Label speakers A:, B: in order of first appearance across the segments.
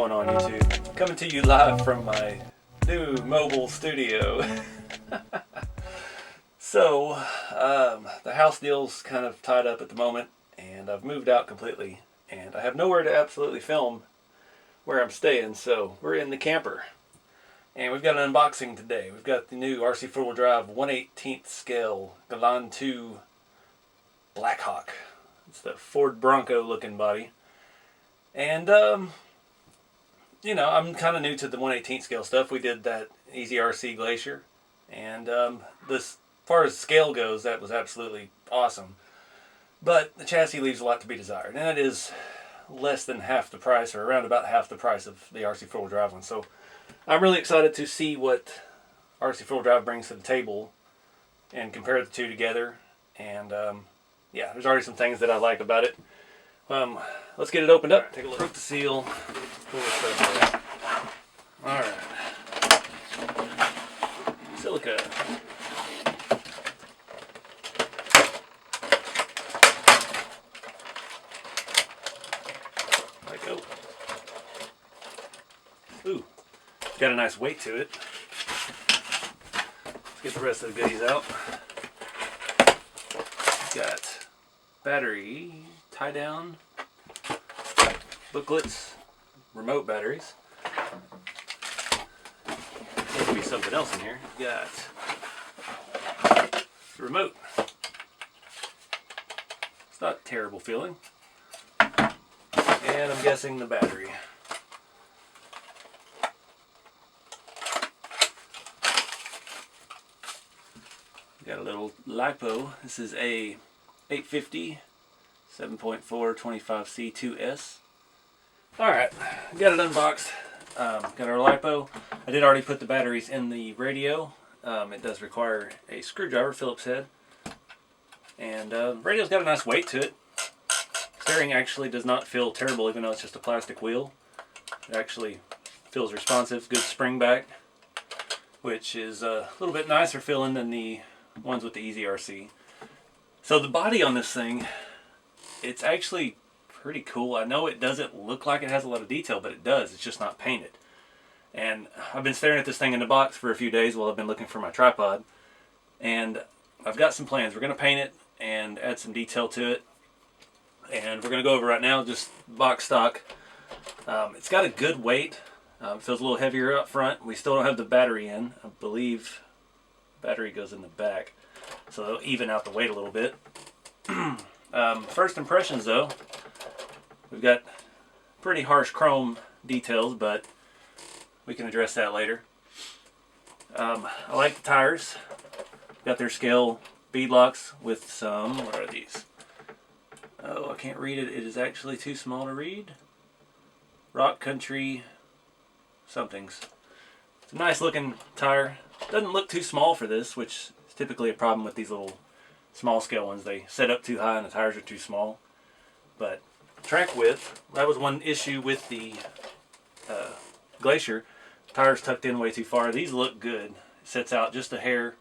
A: going on, YouTube? Coming to you live from my new mobile studio. So, the house deal's kind of tied up at the moment, and I've moved out completely, and I have nowhere to absolutely film where I'm staying, so we're in the camper. And we've got an unboxing today. We've got the new RC4wd 1/18 scale Gelande 2 Blackhawk. It's the Ford Bronco looking body. And, you know, I'm kind of new to the 1/18 scale stuff. We did that Easy RC Glacier. And as far as scale goes, that was absolutely awesome. But the chassis leaves a lot to be desired. And it is less than half the price, or around about half the price of the RC4wd one. So I'm really excited to see what RC4wd brings to the table and compare the two together. And yeah, there's already some things that I like about it. Let's get it opened up. Take a look. Broke the seal. Pull this stuff out. All right. Silica. There we go. Ooh, got a nice weight to it. Let's get the rest of the goodies out. Got battery tie down, booklets, remote batteries. There could be something else in here. Got the remote. It's not a terrible feeling. And I'm guessing the battery. Got a little LiPo. This is a 850 7.4 25C2S. Alright, got it unboxed. Got our LiPo. I did already put the batteries in the radio. It does require a screwdriver, Phillips head. And the radio's got a nice weight to it. Steering actually does not feel terrible, even though it's just a plastic wheel. It actually feels responsive, good spring back, which is a little bit nicer feeling than the ones with the Easy RC. So the body on this thing, it's actually pretty cool. I know it doesn't look like it has a lot of detail, but it does. It's just not painted. And I've been staring at this thing in the box for a few days while I've been looking for my tripod. And I've got some plans. We're going to paint it and add some detail to it. And we're going to go over right now just box stock. It's got a good weight. It feels a little heavier up front. We still don't have the battery in. I believe the battery goes in the back. So it'll even out the weight a little bit. First impressions though, we've got pretty harsh chrome details, but we can address that later. I like the tires. Got their scale bead locks with some, what are these? Oh, I can't read it. It is actually too small to read. Rock Country somethings. It's a nice looking tire. Doesn't look too small for this, which is typically a problem with these little small scale ones. They set up too high and the tires are too small. But track width, that was one issue with the Glacier. Tires tucked in way too far. These look good. It sets out just a hair.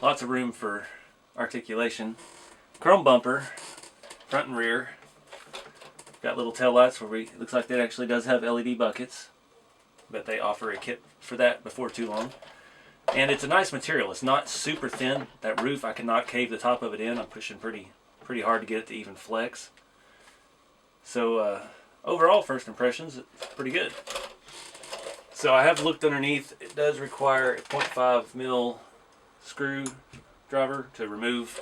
A: Lots of room for articulation. Chrome bumper, front and rear. Got little tail lights where it looks like that actually does have LED buckets. But they offer a kit for that before too long. And it's a nice material. It's not super thin. That roof, I cannot cave the top of it in. I'm pushing pretty hard to get it to even flex. So overall, first impressions, it's pretty good. So I have looked underneath. It does require a 0.5 mil screwdriver to remove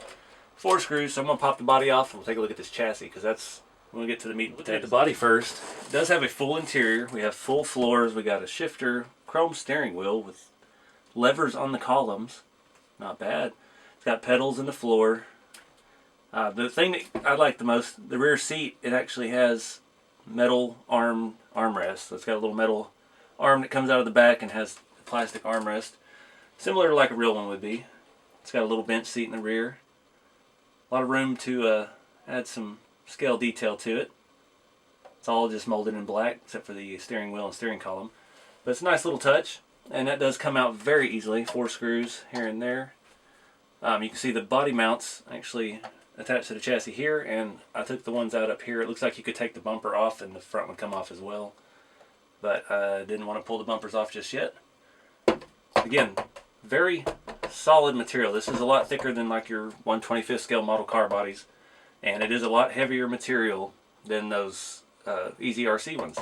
A: 4 screws. So I'm going to pop the body off and we'll take a look at this chassis, because that's when we get to the meat and potatoes. The body first. It does have a full interior. We have full floors. We got a shifter, chrome steering wheel with levers on the columns. Not bad. It's got pedals in the floor. The thing that I like the most, the rear seat, it actually has metal armrest. So it's got a little metal arm that comes out of the back and has a plastic armrest, similar to like a real one would be. It's got a little bench seat in the rear. A lot of room to add some scale detail to it. It's all just molded in black except for the steering wheel and steering column. But it's a nice little touch, and that does come out very easily. 4 screws here and there. You can see the body mounts actually attached to the chassis here, and I took the ones out up here. It looks like you could take the bumper off and the front would come off as well, but I didn't want to pull the bumpers off just yet. Again, very solid material. This is a lot thicker than like your 1/25th scale model car bodies, and it is a lot heavier material than those Easy RC ones.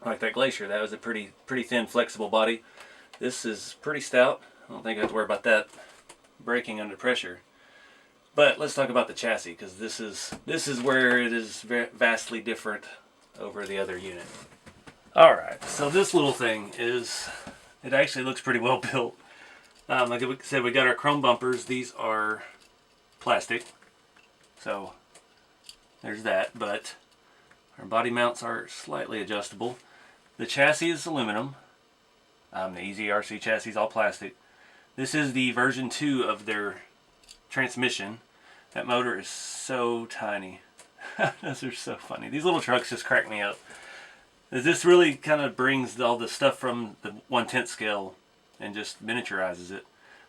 A: Like that Glacier, that was a pretty thin, flexible body. This is pretty stout. I don't think I have to worry about that breaking under pressure. But let's talk about the chassis, because this is where it is vastly different over the other unit. All right, so this little thing it actually looks pretty well built. Like I said, we got our chrome bumpers. These are plastic, so there's that. But our body mounts are slightly adjustable. The chassis is aluminum. The Easy RC chassis is all plastic. This is the version 2 of their transmission. That motor is so tiny. Those are so funny. These little trucks just crack me up. This really kind of brings all the stuff from the 1/10 scale and just miniaturizes it.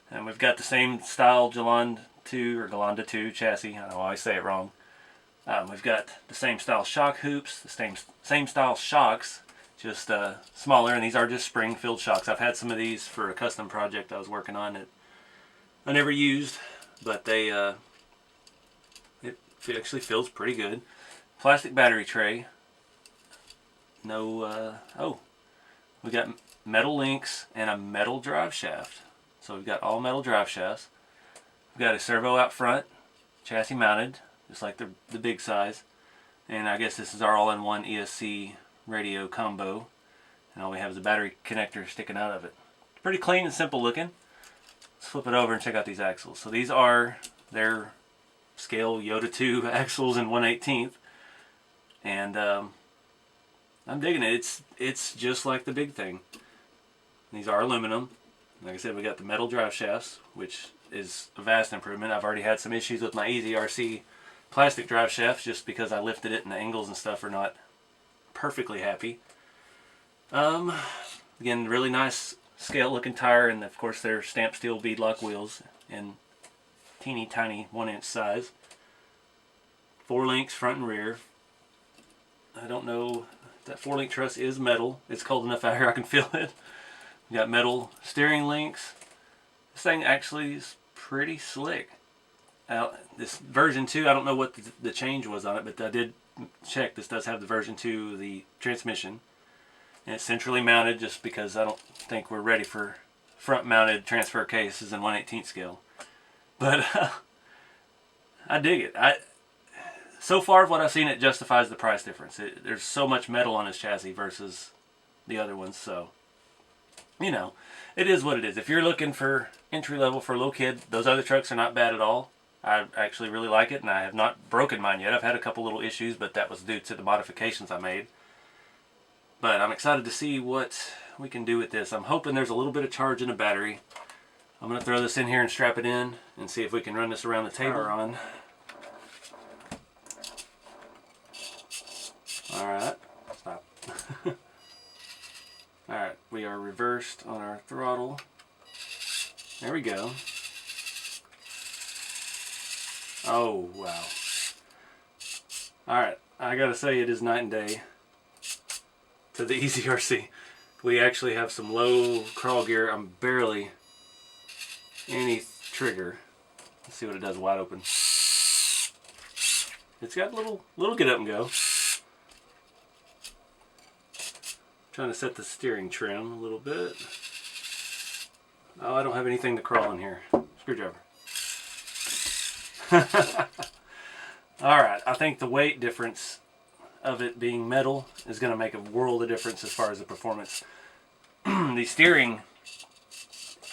A: And we've got the same style Gelande 2 or Gelande 2 chassis. I know I always say it wrong. We've got the same style shock hoops, the same style shocks, just smaller, and these are just spring-filled shocks. I've had some of these for a custom project I was working on that I never used, but they it actually feels pretty good. Plastic battery tray. No, we got metal links and a metal drive shaft. So we've got all metal drive shafts. We've got a servo out front, chassis mounted, just like the big size. And I guess this is our all-in-one ESC radio combo. And all we have is a battery connector sticking out of it. Pretty clean and simple looking. Let's flip it over and check out these axles. So these are their scale Yoda 2 axles in 1/18. And I'm digging it. It's just like the big thing. These are aluminum. Like I said, we got the metal drive shafts, which is a vast improvement. I've already had some issues with my Easy RC plastic drive shafts just because I lifted it and the angles and stuff are not perfectly happy. Again, really nice scale looking tire, and of course they're stamped steel beadlock wheels in teeny tiny 1-inch size. 4 links front and rear. I don't know. That 4-link truss is metal. It's cold enough out here I can feel it. We got metal steering links. This thing actually is pretty slick. This version 2, I don't know what the change was on it, but I did check. This does have the version 2 of the transmission. And it's centrally mounted just because I don't think we're ready for front mounted transfer cases in 1/18 scale. But I dig it. So far, what I've seen, it justifies the price difference. There's so much metal on this chassis versus the other ones, so, you know, it is what it is. If you're looking for entry level for a little kid, those other trucks are not bad at all. I actually really like it, and I have not broken mine yet. I've had a couple little issues, but that was due to the modifications I made. But I'm excited to see what we can do with this. I'm hoping there's a little bit of charge in the battery. I'm going to throw this in here and strap it in and see if we can run this around the table. On. Alright, stop. Alright, we are reversed on our throttle. There we go. Oh, wow. Alright, I gotta say it is night and day to the Easy RC. We actually have some low crawl gear. I'm barely any trigger. Let's see what it does wide open. It's got a little get up and go. Trying to set the steering trim a little bit. Oh, I don't have anything to crawl in here. Screwdriver. Alright, I think the weight difference of it being metal is going to make a world of difference as far as the performance. The steering,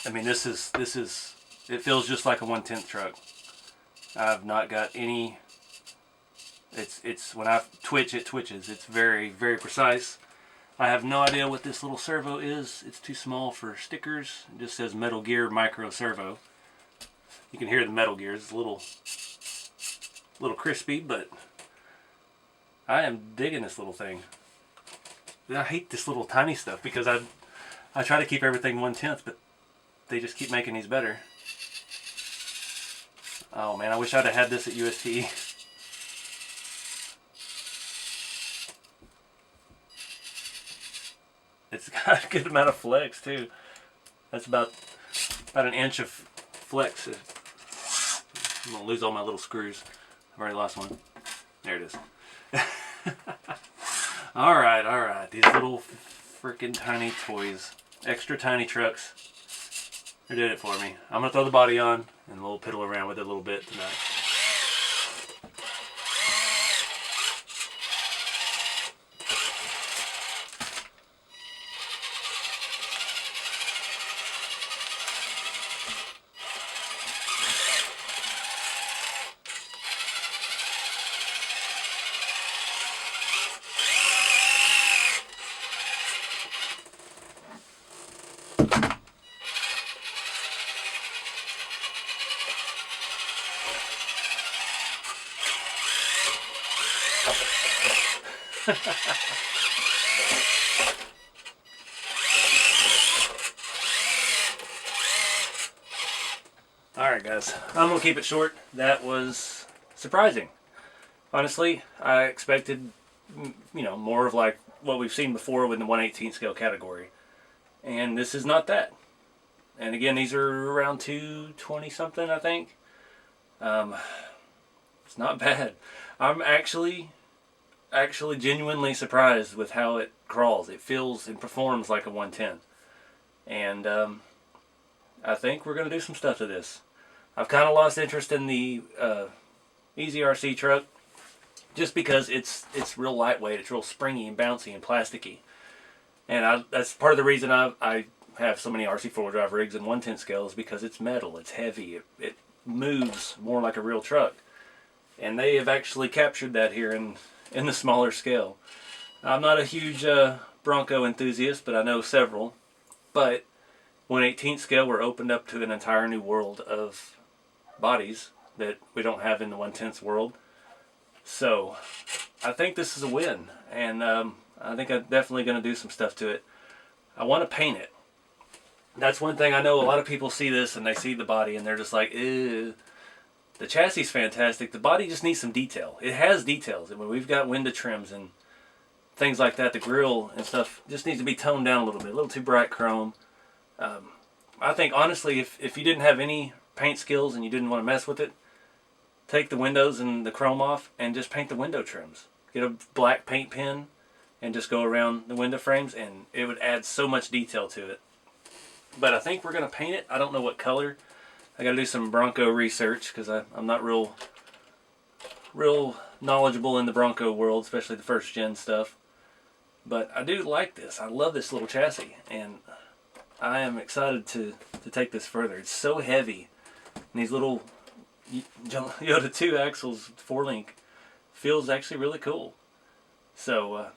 A: I mean, this is, it feels just like a 1/10 truck. I've not got any, it's when I twitch, it twitches. It's very, very precise. I have no idea what this little servo is. It's too small for stickers. It just says Metal Gear Micro Servo. You can hear the metal gears. It's a little crispy, but I am digging this little thing. I hate this little tiny stuff because I try to keep everything 1/10, but they just keep making these better. Oh man, I wish I'd have had this at UST. It's got a good amount of flex too. That's about an inch of flex. I'm gonna lose all my little screws. I've already lost one. There it is. All right. These little freaking tiny toys, extra tiny trucks. They're doing it for me. I'm gonna throw the body on and we'll piddle around with it a little bit tonight. Alright guys, I'm going to keep it short. That was surprising. Honestly, I expected, you know, more of like what we've seen before with the 1/18 scale category. And this is not that. And again, these are around 220 something, I think. It's not bad. I'm actually genuinely surprised with how it crawls. It feels and performs like a 110. And I think we're going to do some stuff to this. I've kind of lost interest in the Easy RC truck just because it's real lightweight. It's real springy and bouncy and plasticky. And that's part of the reason I have so many RC4wd drive rigs and 110 scales, because it's metal, it's heavy, it moves more like a real truck. And they have actually captured that here in the smaller scale. I'm not a huge Bronco enthusiast, but I know several. But 1/18 scale, we're opened up to an entire new world of bodies that we don't have in the 1/10 world. So I think this is a win, and I think I'm definitely going to do some stuff to it. I want to paint it. That's one thing I know. A lot of people see this and they see the body and they're just like, ew. The chassis is fantastic. The body just needs some detail. It has details. I mean, we've got window trims and things like that. The grill and stuff just needs to be toned down a little bit. A little too bright chrome. I think, honestly, if you didn't have any paint skills and you didn't want to mess with it, take the windows and the chrome off and just paint the window trims. Get a black paint pen and just go around the window frames, and it would add so much detail to it. But I think we're going to paint it. I don't know what color. I got to do some Bronco research because I'm not real knowledgeable in the Bronco world, especially the first gen stuff. But I do like this. I love this little chassis, and I am excited to take this further. It's so heavy. And these little Yoda 2 axles, 4-link, feels actually really cool. So,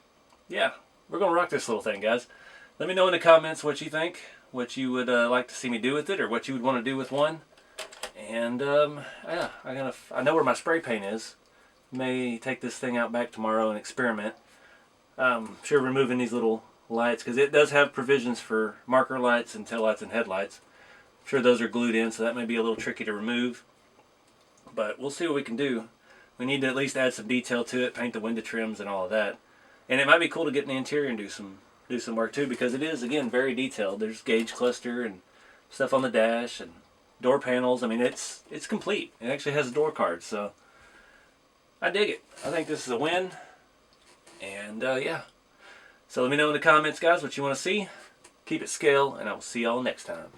A: yeah, we're going to rock this little thing, guys. Let me know in the comments what you think, what you would like to see me do with it, or what you would want to do with one. And, yeah, I know where my spray paint is. May take this thing out back tomorrow and experiment. Sure, removing these little lights, because it does have provisions for marker lights and taillights and headlights. I'm sure those are glued in, so that may be a little tricky to remove. But we'll see what we can do. We need to at least add some detail to it, paint the window trims and all of that. And it might be cool to get in the interior and do some work too, because it is, again, very detailed. There's gauge cluster and stuff on the dash and door panels. I mean, it's complete. It actually has a door card, so I dig it. I think this is a win. And yeah. So let me know in the comments, guys, what you want to see. Keep it scale, and I will see y'all next time.